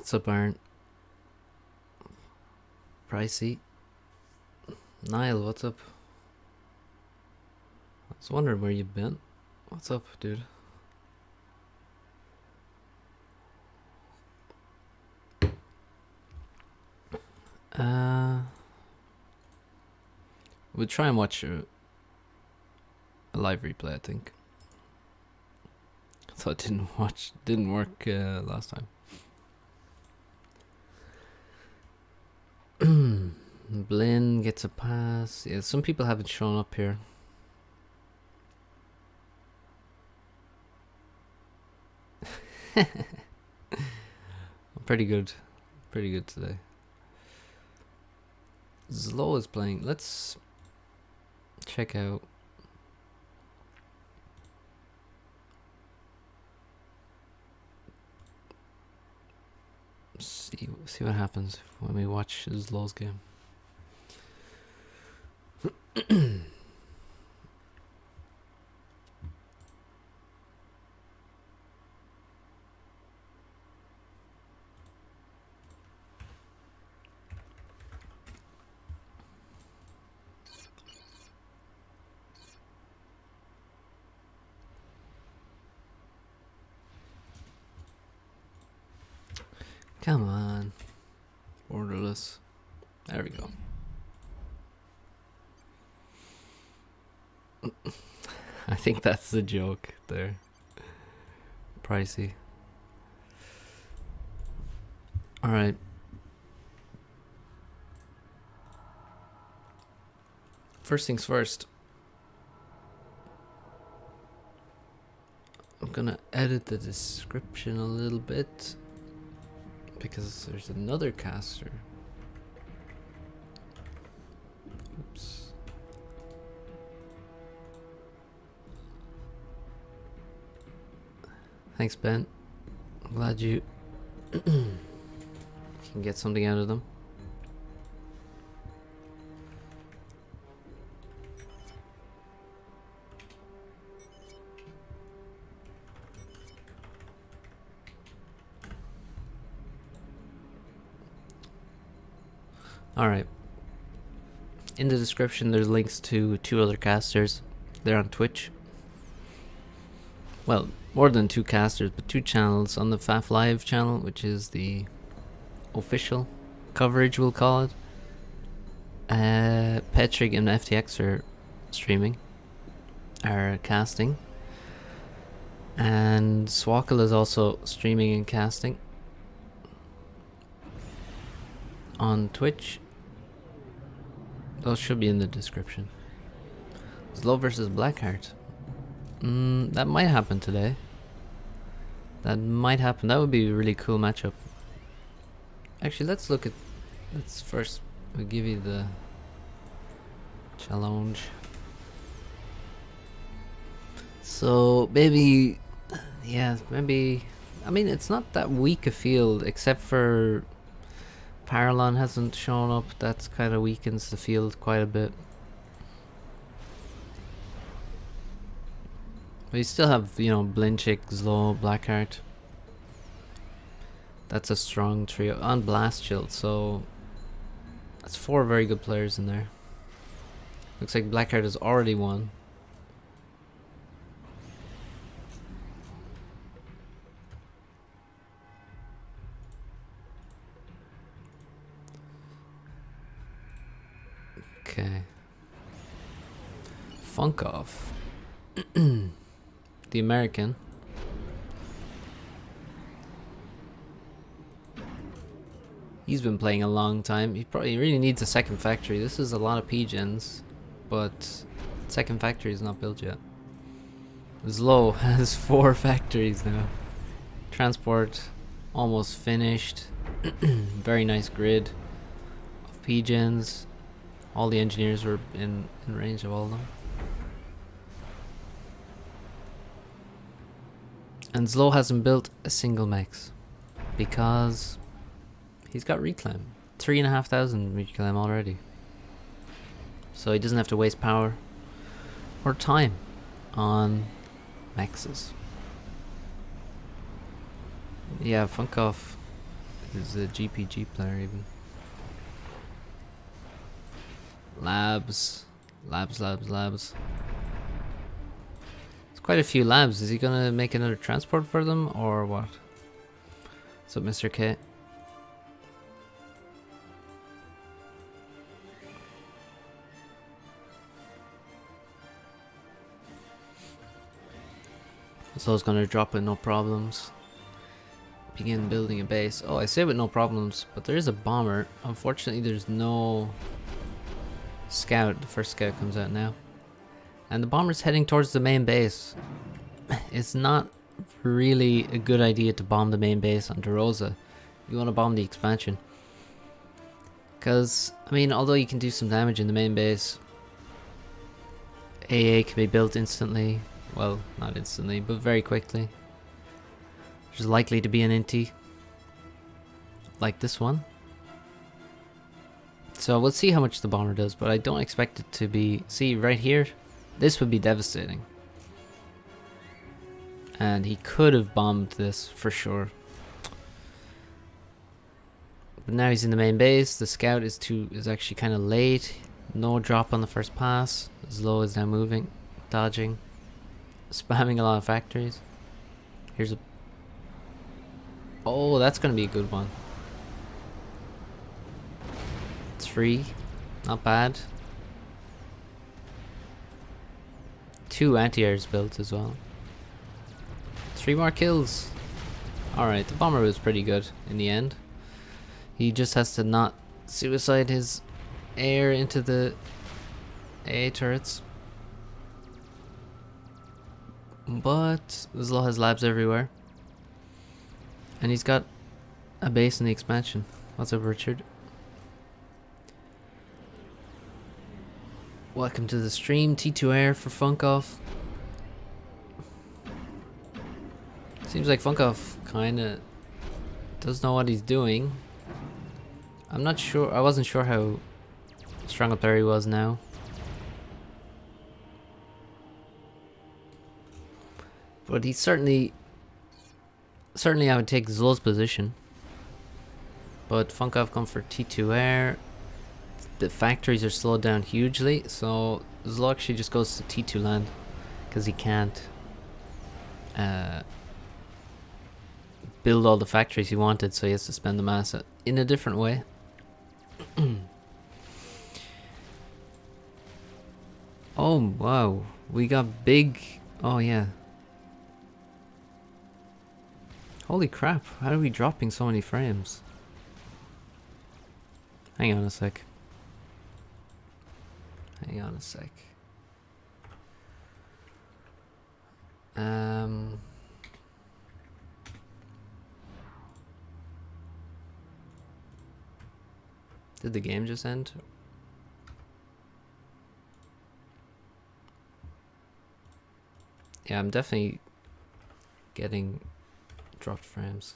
What's up, Aaron? Pricey. Niall, what's up? I was wondering where you've been. What's up, dude? We'll try and watch a live replay, I think. I thought it didn't work last time. Blinn gets a pass. Yeah, some people haven't shown up here. Pretty good today. Zlo is playing. Let's check out. See what happens when we watch Zlo's game. Come on. Borderless. There we go. I think that's the joke there. Pricey. Alright. First things first. I'm gonna edit the description a little bit, because there's another caster. Oops. Thanks, Ben. I'm glad you can get something out of them. Alright. In the description there's links to 2 other casters. They're on Twitch. Well, more than 2 casters, but 2 channels. On the FAF Live channel, which is the official coverage, we'll call it. Petrig and FTX are streaming, are casting. And Swackle is also streaming and casting on Twitch. Those should be in the description. Zlo versus Blackheart. That might happen today. That might happen. That would be a really cool matchup. Actually, let's look at. Let's first. We'll give you the challenge. So maybe, yeah, maybe. I mean, it's not that weak a field, except for Paralon hasn't shown up. That's kind of weakens the field quite a bit. But you still have, you know, Blinchick, Zlo, Blackheart. That's a strong trio. On Blast Shield, so that's 4 very good players in there. Looks like Blackheart has already won. Okay. Funk Off. The American. He's been playing a long time. He probably really needs a second factory. This is a lot of P-gens, but second factory is not built yet. Zlo has 4 factories now. Transport almost finished. Very nice grid of PGens. All the engineers were in range of all of them. And Zlo hasn't built a single mex because he's got reclaim. 3,500 reclaim already. So he doesn't have to waste power or time on mexes. Yeah, Funkoff is a GPG player even. Labs. There's quite a few labs. Is he gonna make another transport for them or what? What's up, Mr. K? So it's gonna drop it, no problems. Begin building a base. Oh, I say with no problems, but there is a bomber. Unfortunately, there's no scout. The first scout comes out now. And the bomber's heading towards the main base. It's not really a good idea to bomb the main base on DeRosa. You want to bomb the expansion. Because, I mean, although you can do some damage in the main base, AA can be built instantly. Well, not instantly, but very quickly. There's likely to be an inti like this one. So we'll see how much the bomber does, but I don't expect it to be... See, right here, this would be devastating. And he could have bombed this for sure. But now he's in the main base. The scout is actually kind of late. No drop on the first pass. Zlo is now moving, dodging, spamming a lot of factories. Here's a... Oh, that's going to be a good one. 3. Not bad. 2 anti-airs built as well. 3 more kills. Alright, the bomber was pretty good in the end. He just has to not suicide his air into the AA turrets. But Zlo has labs everywhere. And he's got a base in the expansion. What's up, Richard? Welcome to the stream. T2 Air for Funkoff. Seems like Funkoff kinda does know what he's doing. I'm not sure. I wasn't sure how strong a player he was now. But he's certainly I would take Zlo's position. But Funkoff come for T2 Air. The factories are slowed down hugely, so Zlo actually just goes to T2 land because he can't build all the factories he wanted, so he has to spend the mass in a different way. Oh wow, we got big. Oh yeah. Holy crap, how are we dropping so many frames? Hang on a sec. Hang on a sec. Did the game just end? Yeah, I'm definitely getting dropped frames.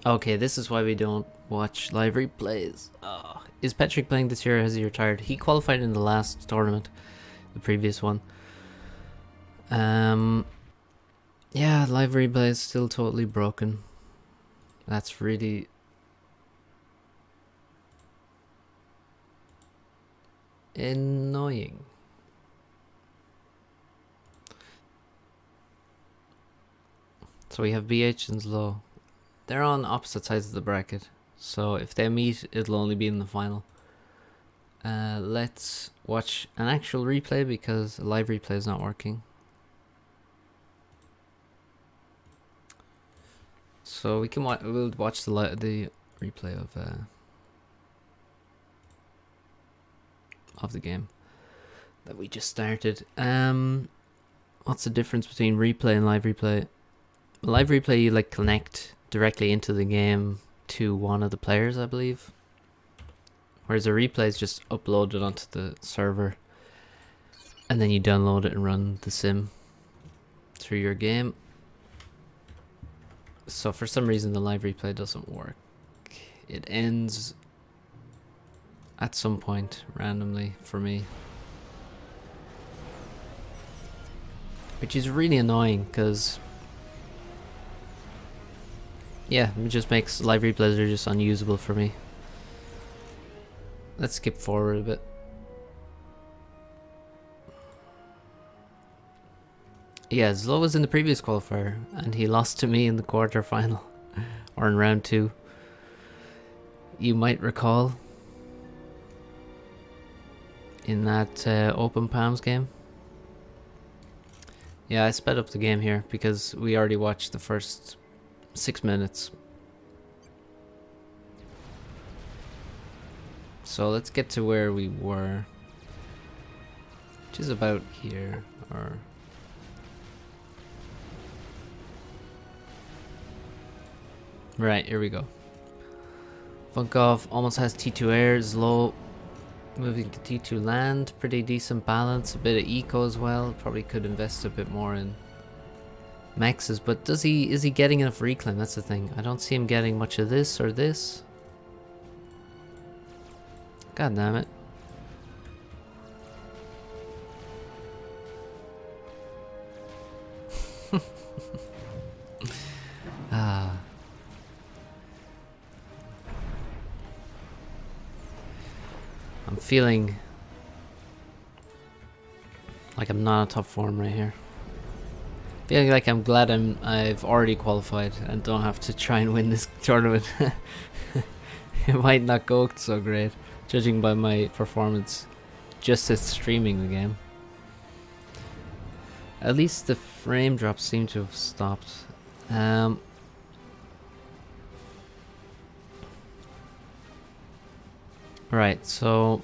Okay, this is why we don't watch live replays. Oh. Is Patrick playing this year or has he retired? He qualified in the last tournament, the previous one. Yeah, live replay is still totally broken. That's really... annoying. So we have BH and Zlo. They're on opposite sides of the bracket, so if they meet, it'll only be in the final. Let's watch an actual replay because a live replay is not working. So we can we'll watch the replay of the game that we just started. What's the difference between replay and live replay? Live replay, you like connect directly into the game to one of the players, I believe. Whereas a replay is just uploaded onto the server, and then you download it and run the sim through your game. So for some reason the live replay doesn't work. It ends at some point randomly for me, which is really annoying because yeah, it just makes live replays are just unusable for me. Let's skip forward a bit. Yeah, Zlo was in the previous qualifier and he lost to me in the quarterfinal or in round 2. You might recall in that Open Palms game. Yeah, I sped up the game here because we already watched the first 6 minutes. So let's get to where we were, which is about here, or right, here we go. Funkov almost has T2 air, Zlo moving to T2 land, pretty decent balance, a bit of eco as well. Probably could invest a bit more in maxes, but is he getting enough reclaim? That's the thing. I don't see him getting much of this or this. God damn it. Ah. I'm feeling like I'm not on top form right here. Feeling like I'm glad I've already qualified and don't have to try and win this tournament. It might not go so great, judging by my performance just as streaming the game. At least the frame drops seem to have stopped. Right, so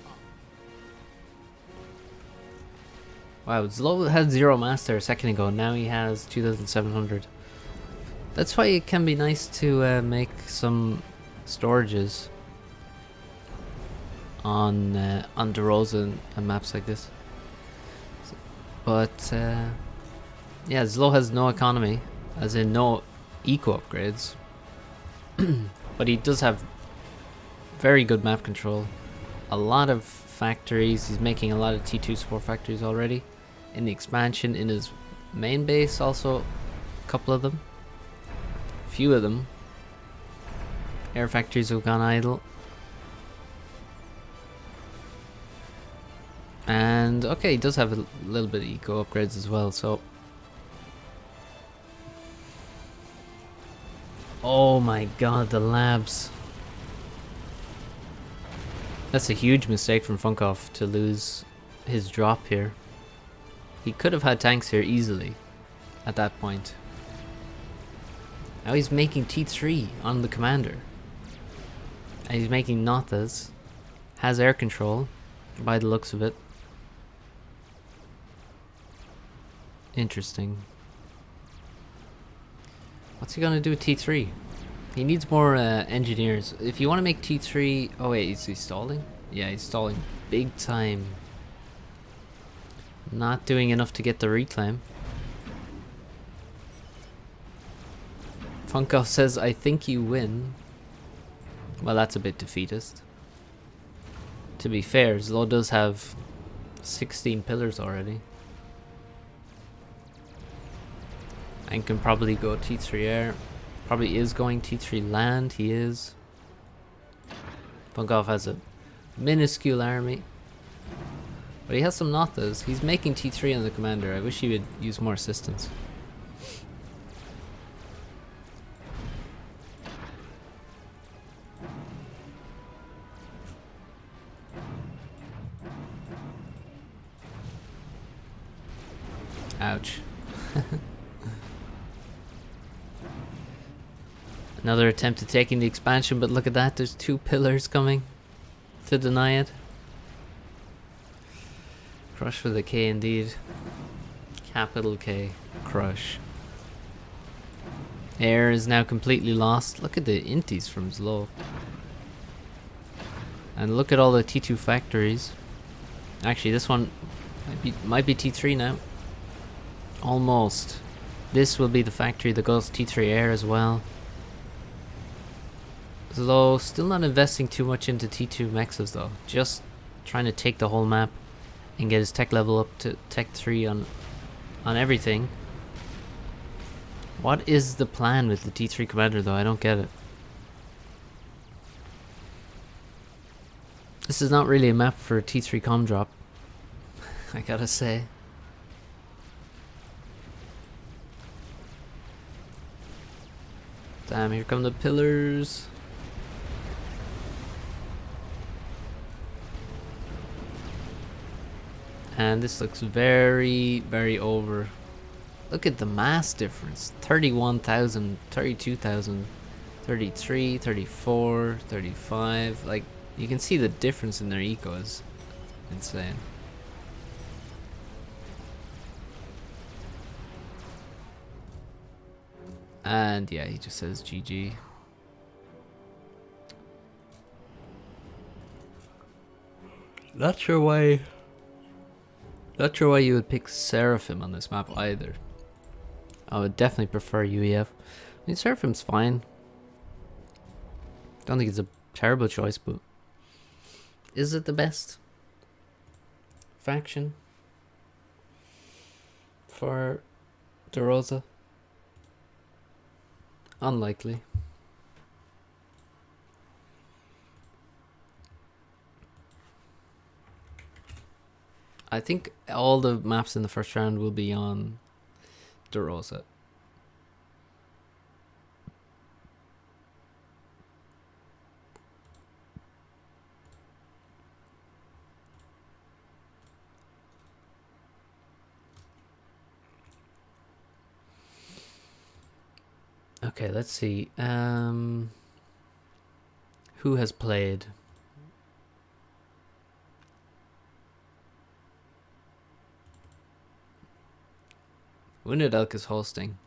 wow, Zlo had 0 master a second ago, now he has 2,700. That's why it can be nice to make some storages on DeRosa and maps like this. But yeah, Zlo has no economy, as in no eco upgrades. But he does have very good map control, a lot of factories. He's making a lot of T2 support factories already. In the expansion, in his main base also, a couple of them. Few of them. Air factories have gone idle. And okay, he does have a little bit of eco upgrades as well, so. Oh my god, the labs. That's a huge mistake from Funkov to lose his drop here. He could have had tanks here easily at that point. Now he's making T3 on the commander. And he's making Nothas. Has air control by the looks of it. Interesting. What's he gonna do with T3? He needs more engineers. If you want to make T3... Oh wait, is he stalling? Yeah, he's stalling big time. Not doing enough to get the reclaim. Funkov says, I think you win. Well, that's a bit defeatist. To be fair, Zlo does have 16 pillars already. And can probably go T3 air. Probably is going T3 land, he is. Funkov has a minuscule army. But he has some Nothas. He's making T3 on the commander. I wish he would use more assistance. Ouch. Another attempt at taking the expansion, but look at that, there's 2 pillars coming to deny it. Crush with a K indeed. Capital K. Crush. Air is now completely lost. Look at the inties from Zlo. And look at all the T2 factories. Actually, this one might be T3 now. Almost. This will be the factory that goes T3 air as well. Zlo still not investing too much into T2 mexes though. Just trying to take the whole map and get his tech level up to tech 3 on everything. What is the plan with the T3 commander though? I don't get it. This is not really a map for a T3 com drop. I gotta say. Damn, here come the pillars. And this looks very, very over. Look at the mass difference. 31,000, 32,000, 33, 34, 35. Like, you can see the difference in their eco is insane. And yeah, he just says GG. Not sure why you would pick Seraphim on this map either. I would definitely prefer UEF. I mean, Seraphim's fine. Don't think it's a terrible choice, but is it the best faction for DeRosa? Unlikely. I think all the maps in the first round will be on DeRosa. Okay, let's see. Who has played? Wounded Elk is hosting.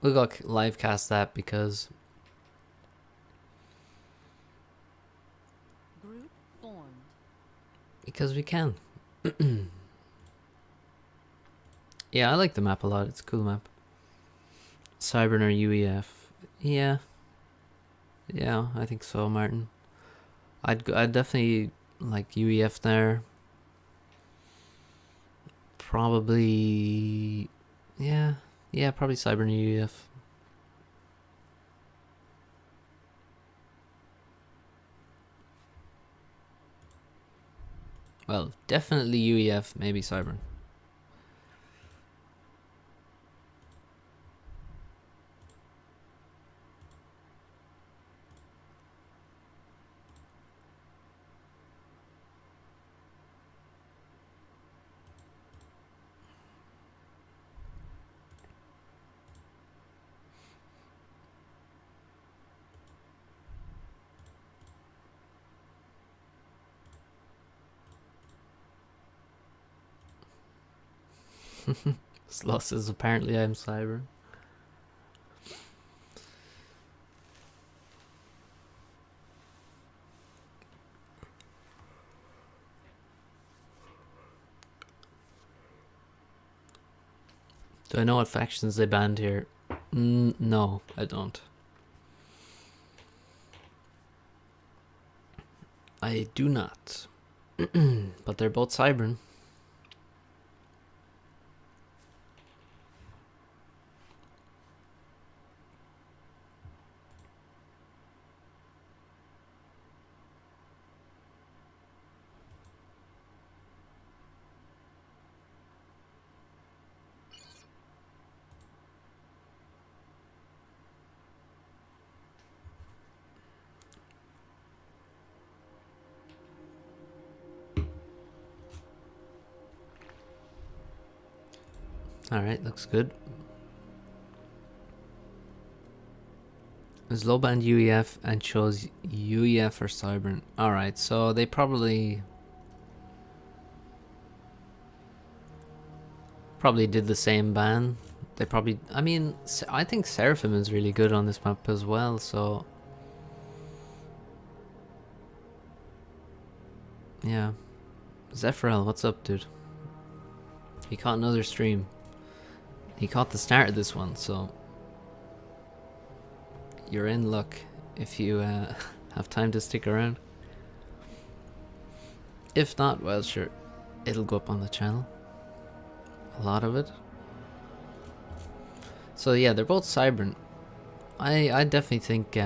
We'll go live cast that because Group formed. Because we can. Yeah, I like the map a lot. It's a cool map. Cybern or UEF? Yeah. Yeah, I think so, Martin. I'd definitely like UEF there. Probably, yeah, probably Cybern UEF. Well, definitely UEF, maybe Cybern. Sloss says apparently I'm Cyber. Do I know what factions they banned here? No, I don't. I do not. But they're both Cybern. Alright, looks good. Is low band UEF and chose UEF for Cybern. Alright, so they probably did the same ban. They probably, I mean, I think Seraphim is really good on this map as well, so yeah. Zephyral, what's up, dude? He caught another stream. He caught the start of this one, so you're in luck if you have time to stick around. If not, well, sure, it'll go up on the channel. A lot of it. So yeah, they're both Cybern. I definitely think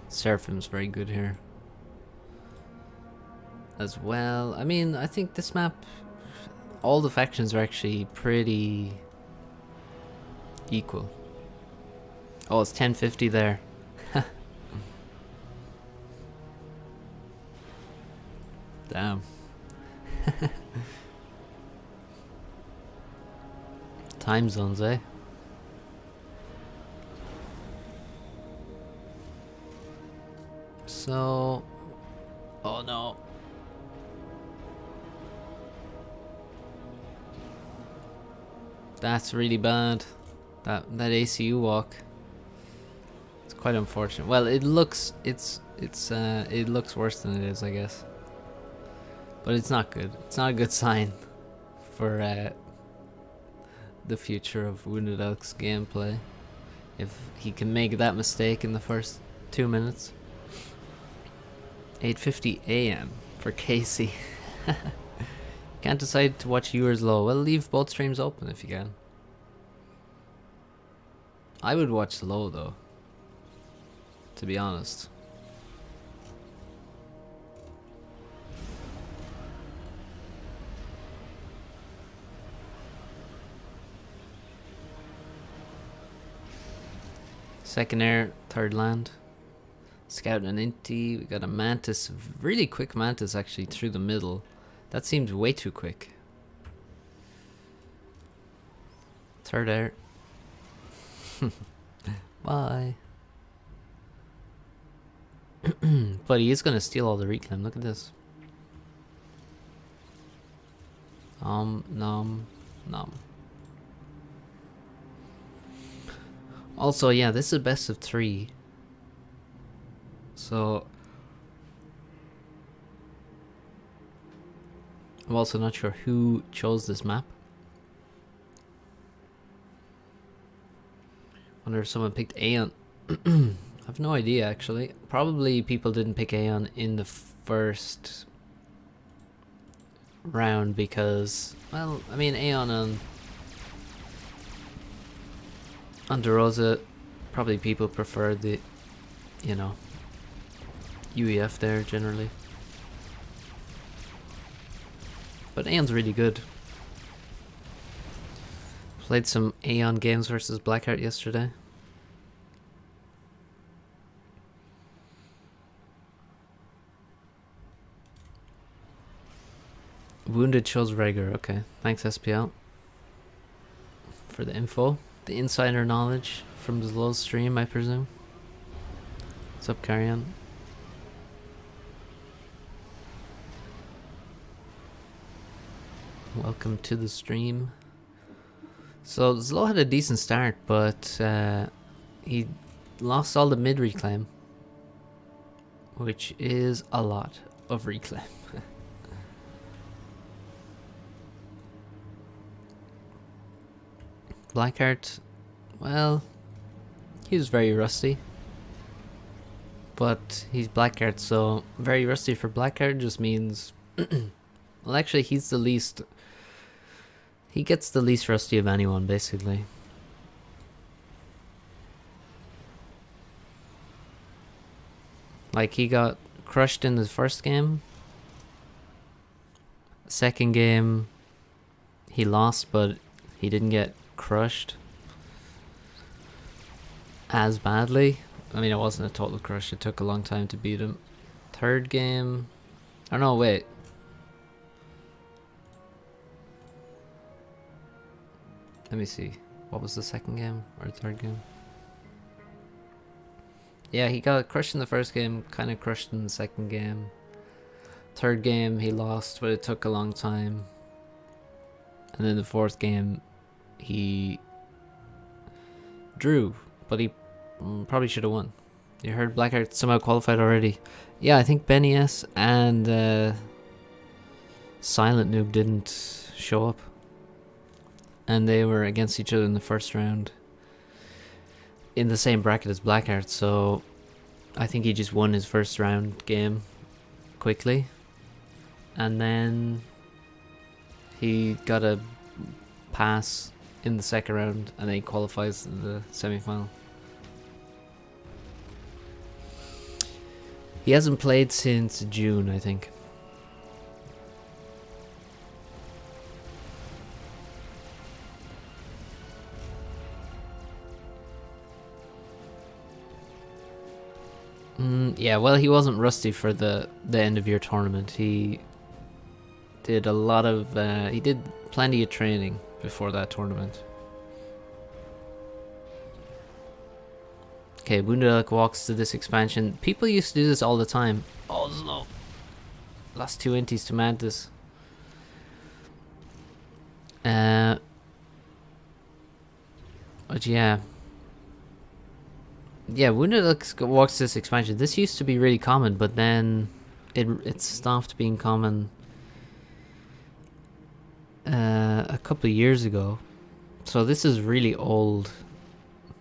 Seraphim's very good here as well. I mean, I think this map, all the factions are actually pretty equal. Oh, it's 1050 there. Damn. Time zones, eh? So, oh no. That's really bad. That ACU walk. It's quite unfortunate. Well, it looks it looks worse than it is, I guess. But it's not good. It's not a good sign for the future of Wounded Elk's gameplay. If he can make that mistake in the first 2 minutes. 8:50 AM for Casey. Can't decide to watch yours low. Well, leave both streams open if you can. I would watch the low though, to be honest. Second air, third land. Scout and Inti. We got a Mantis, really quick Mantis actually through the middle. That seems way too quick. Third air. Bye. But he is going to steal all the reclaim. Look at this. Nom, nom. Also, yeah, this is a best of 3. So I'm also not sure who chose this map. Wonder if someone picked Aeon. I have no idea actually. Probably people didn't pick Aeon in the first round because, well, I mean, Aeon on DeRosa, probably people prefer the, you know, UEF there generally. But Aeon's really good. Played some Aeon games versus Blackheart yesterday. Wounded chose Rager. Okay, thanks SPL for the info. The insider knowledge from the LotS stream, I presume. What's up, Carrion? Welcome to the stream. So Zlo had a decent start, but he lost all the mid reclaim, which is a lot of reclaim. Blackheart, well, he was very rusty, but he's Blackheart, so very rusty for Blackheart just means well, actually he's the least, he gets the least rusty of anyone basically. Like, he got crushed in the first game. Second game he lost, but he didn't get crushed as badly. I mean, it wasn't a total crush, it took a long time to beat him. Third game, oh no, wait. Let me see, what was the second game or third game? Yeah, he got crushed in the first game, kind of crushed in the second game. Third game he lost, but it took a long time. And then the fourth game he drew, but he probably should have won. You heard Blackheart somehow qualified already. Yeah, I think Benny S and Silent Noob didn't show up. And they were against each other in the first round. In the same bracket as Blackheart, so I think he just won his first round game quickly. And then he got a pass in the second round and then he qualifies in the semi-final. He hasn't played since June, I think. Yeah, well, he wasn't rusty for the end of year tournament. He did a lot of, he did plenty of training before that tournament. Okay, Wounded Elk walks to this expansion. People used to do this all the time. Oh, no. Last 2 inties to Mantis. But yeah. Yeah, Wounded Elk walks to this expansion. This used to be really common, but then it stopped being common a couple of years ago. So this is really old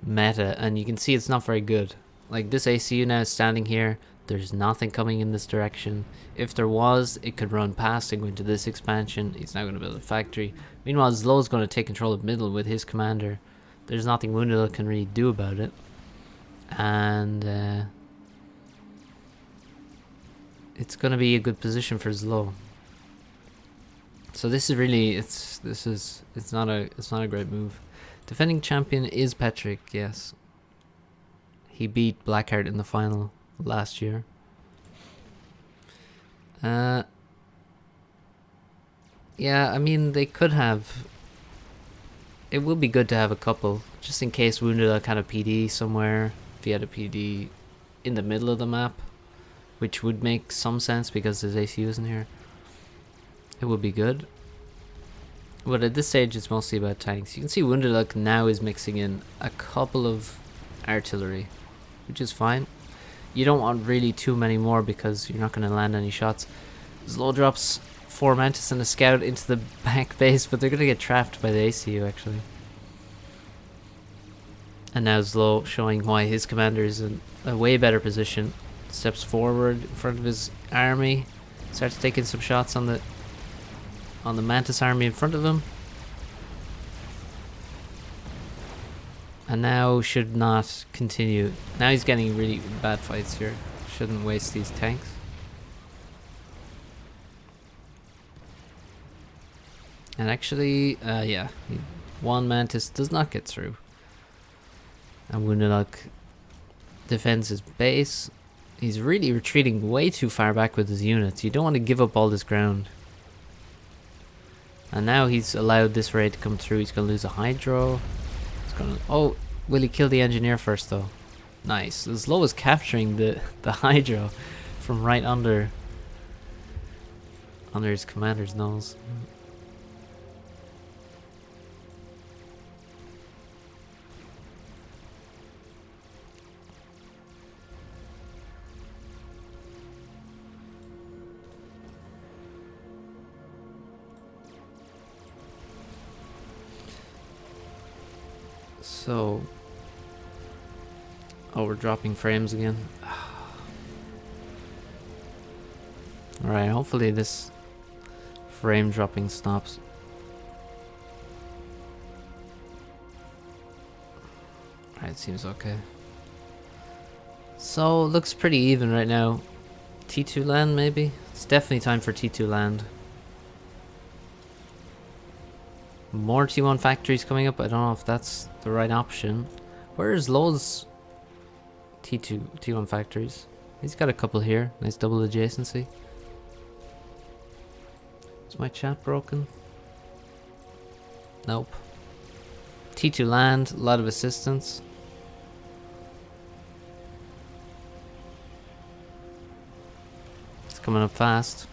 meta, and you can see it's not very good. Like, this ACU now is standing here. There's nothing coming in this direction. If there was, it could run past and go into this expansion. He's now going to build a factory. Meanwhile, Zlow's going to take control of middle with his commander. There's nothing Wounded Elk can really do about it. And it's going to be a good position for Zlow. So this is really, it's not a great move. Defending champion is Patrick, yes. He beat Blackheart in the final last year. Yeah, I mean, they could have. It would be good to have a couple, just in case Wounded Elk had a PD somewhere. If he had a PD in the middle of the map, which would make some sense because his ACU isn't here. It would be good. But at this stage, it's mostly about tanks. You can see Wounded Elk now is mixing in a couple of artillery, which is fine. You don't want really too many more because you're not going to land any shots. Zlow drops 4 Mantis and a scout into the back base, but they're going to get trapped by the ACU actually. And now Zlow showing why his commander is in a way better position. Steps forward in front of his army, starts taking some shots on the Mantis army in front of him. And now should not continue. Now he's getting really bad fights here. Shouldn't waste these tanks. And actually, yeah, one Mantis does not get through. And Wounded Elk defends his base. He's really retreating way too far back with his units. You don't want to give up all this ground. And now he's allowed this raid to come through. He's going to lose a Hydro. He's going to... Oh, will he kill the engineer first though? Nice. Zlow is capturing the Hydro from right under his commander's nose. So, oh, we're dropping frames again. Alright, hopefully this frame dropping stops. Alright, seems okay. So, looks pretty even right now. T2 land, maybe? It's definitely time for T2 land. More T1 factories coming up. I don't know if that's the right option. Where's Low's T1 factories? He's got a couple here. Nice double adjacency. Is my chat broken? Nope. T2 land, a lot of assistance. coming up fast.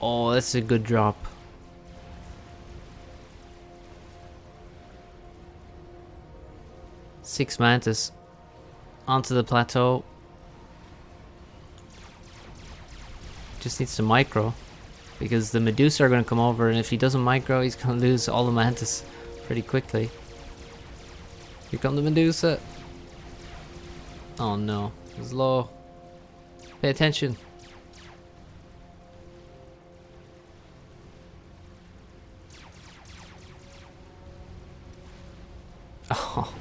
Oh, that's a good drop. Six mantis onto the plateau. Just needs to micro, because the Medusa are going to come over, and if he doesn't micro, he's going to lose all the mantis pretty quickly. Here come the Medusa. Oh no, it's low. Pay attention. Oh.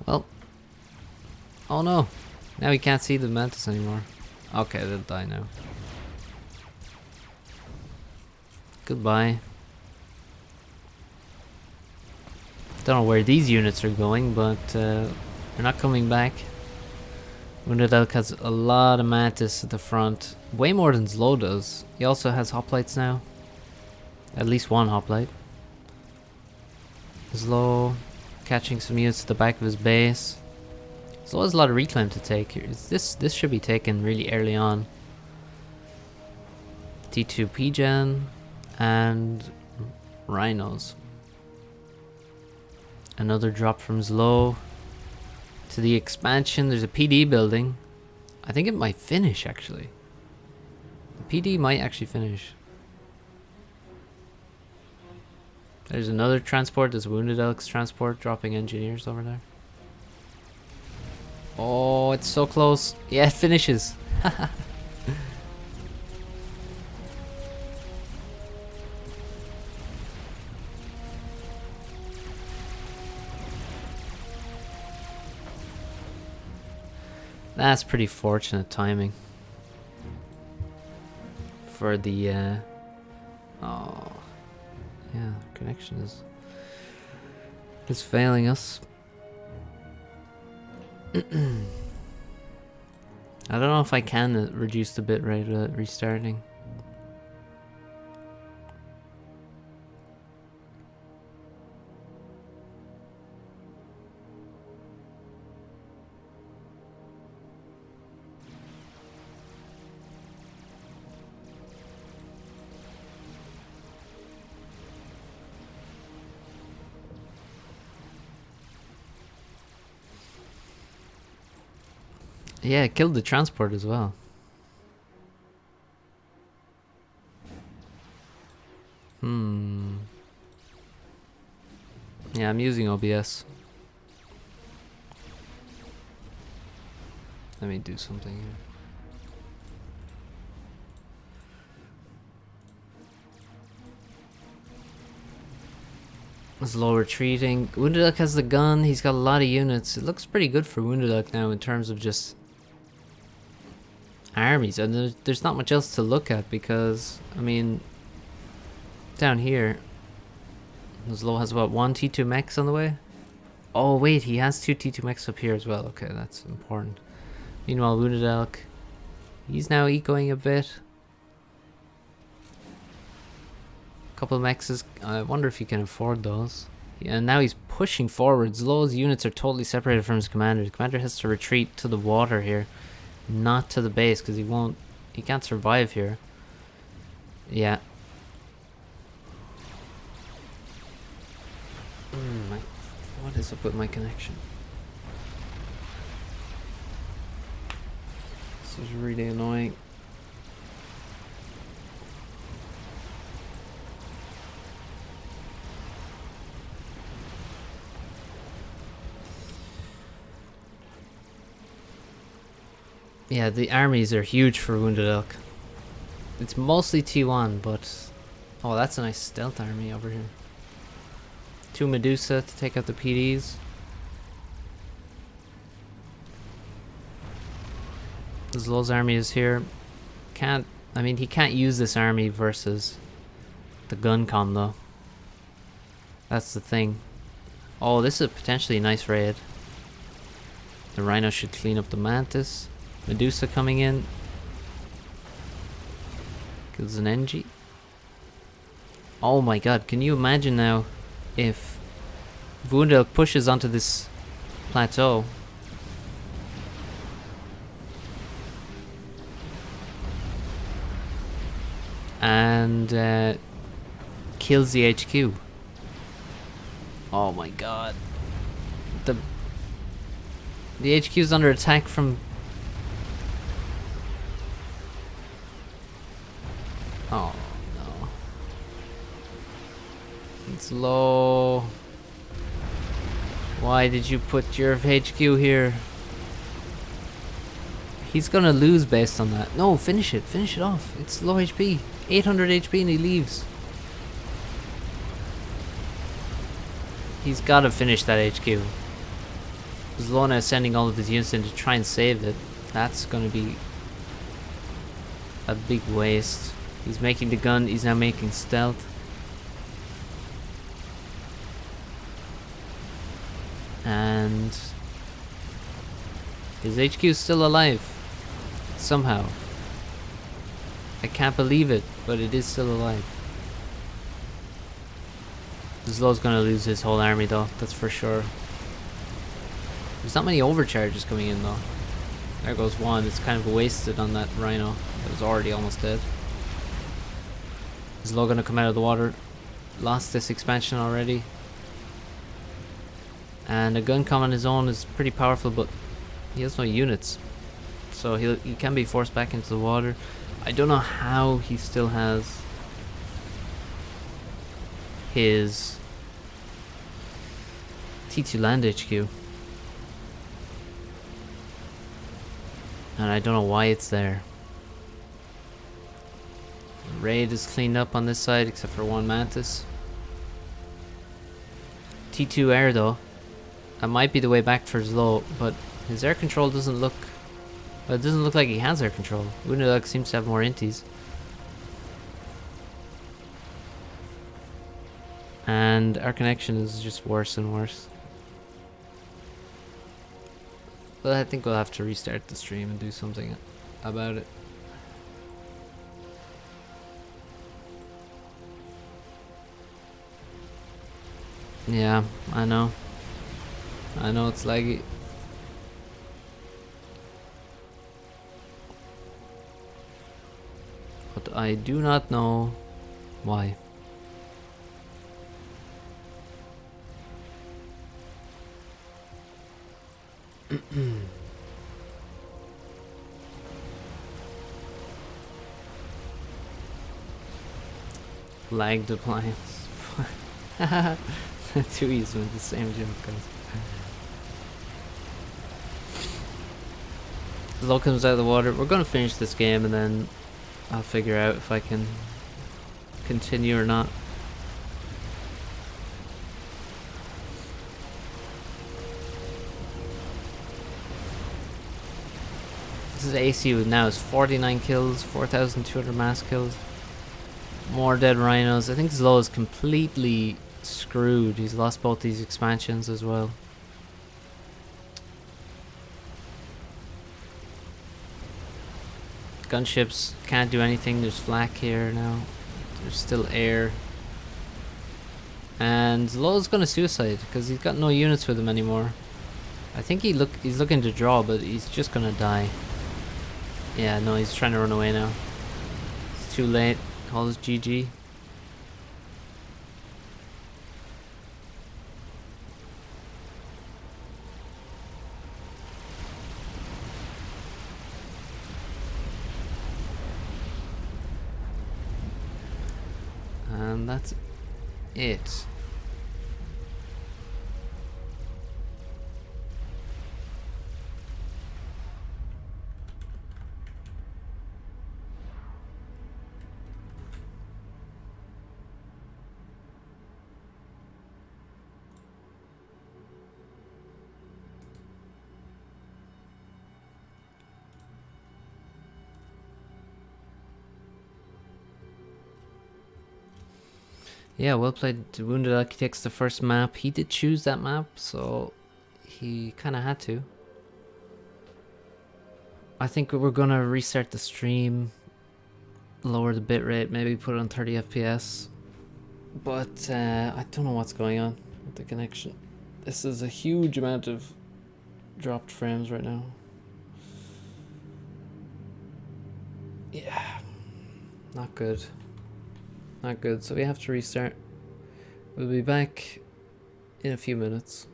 Well. Oh no. Now we can't see the mantis anymore. Okay, they'll die now. Goodbye. Don't know where these units are going, but they're not coming back. Wounded Elk has a lot of mantis at the front. Way more than Zlo does. He also has hoplites now. At least one hoplite. Zlo catching some units at the back of his base. Zlo has a lot of reclaim to take here. This should be taken really early on. T2 P-Gen and rhinos. Another drop from Zlo to the expansion. There's a PD building. I think it might finish actually. The PD might actually finish. There's another transport. There's Wounded Elk's transport dropping engineers over there. Oh, it's so close. Yeah, it finishes. That's pretty fortunate timing for the oh yeah, connection is failing us. I don't know if I can reduce the bitrate without restarting. Yeah, it killed the transport as well. Yeah, I'm using OBS. Let me do something here. Zlo retreating. Wounded Elk has the gun. He's got a lot of units. It looks pretty good for Wounded Elk now in terms of just armies, and there's not much else to look at because, I mean, down here Zlo has what, one T2 mechs on the way? Oh wait, he has two T2 mechs up here as well. Okay, that's important. Meanwhile, Wounded Elk, he's now ecoing a bit. Couple of mechs, I wonder if he can afford those. Yeah, and now he's pushing forward. Zlo's units are totally separated from his commander. The commander has to retreat to the water here, not to the base, because he can't survive here. Yeah. What is up with my connection? This is really annoying. Yeah, the armies are huge for Wounded Elk. It's mostly T1, but... Oh, that's a nice stealth army over here. Two Medusa to take out the PDs. Zlo's army is here. He can't use this army versus the gun com though. That's the thing. Oh, this is potentially a nice raid. The Rhino should clean up the Mantis. Medusa coming in. Kills an Engie. Oh my god, can you imagine now if Woundel pushes onto this plateau and kills the HQ. Oh my god. The HQ is under attack from... Oh no. It's low. Why did you put your HQ here? He's gonna lose based on that. No, finish it. Finish it off. It's low HP. 800 HP and he leaves. He's gotta finish that HQ. Zlona is sending all of his units in to try and save it. That's gonna be a big waste. He's making the gun. He's now making stealth. And his HQ is still alive. Somehow. I can't believe it, but it is still alive. Zlo's gonna lose his whole army though, that's for sure. There's not many overcharges coming in though. There goes one. It's kind of wasted on that Rhino that was already almost dead. Zlo gonna come out of the water. Lost this expansion already. And a gun com on his own is pretty powerful, but he has no units. So he can be forced back into the water. I don't know how he still has his T2 land HQ. And I don't know why it's there. Raid is cleaned up on this side except for one Mantis. T2 air though. That might be the way back for Zlo, but his air control doesn't look... Well, it doesn't look like he has air control. Wounded seems to have more inties. And our connection is just worse and worse. But I think we'll have to restart the stream and do something about it. Yeah, I know. I know it's laggy. But I do not know why. Lagged appliance. Two E's with the same joke, guys. Zlo comes out of the water. We're gonna finish this game and then I'll figure out if I can continue or not. This is ACU now is 49 kills, 4,200 mass kills. More dead rhinos. I think Zlo is completely screwed. He's lost both these expansions as well. Gunships can't do anything. There's flak here now. There's still air. And Zlo's gonna suicide because he's got no units with him anymore. I think he's looking to draw, but he's just gonna die. Yeah, no, he's trying to run away now. It's too late. Call us GG. And that's it. Yeah, well played. Wounded Lucky takes the first map. He did choose that map, so he kind of had to. I think we're gonna restart the stream, lower the bitrate, maybe put it on 30 FPS. But I don't know what's going on with the connection. This is a huge amount of dropped frames right now. Yeah, not good. Not good, so we have to restart. We'll be back in a few minutes.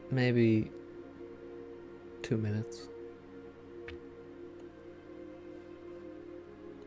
Maybe 2 minutes.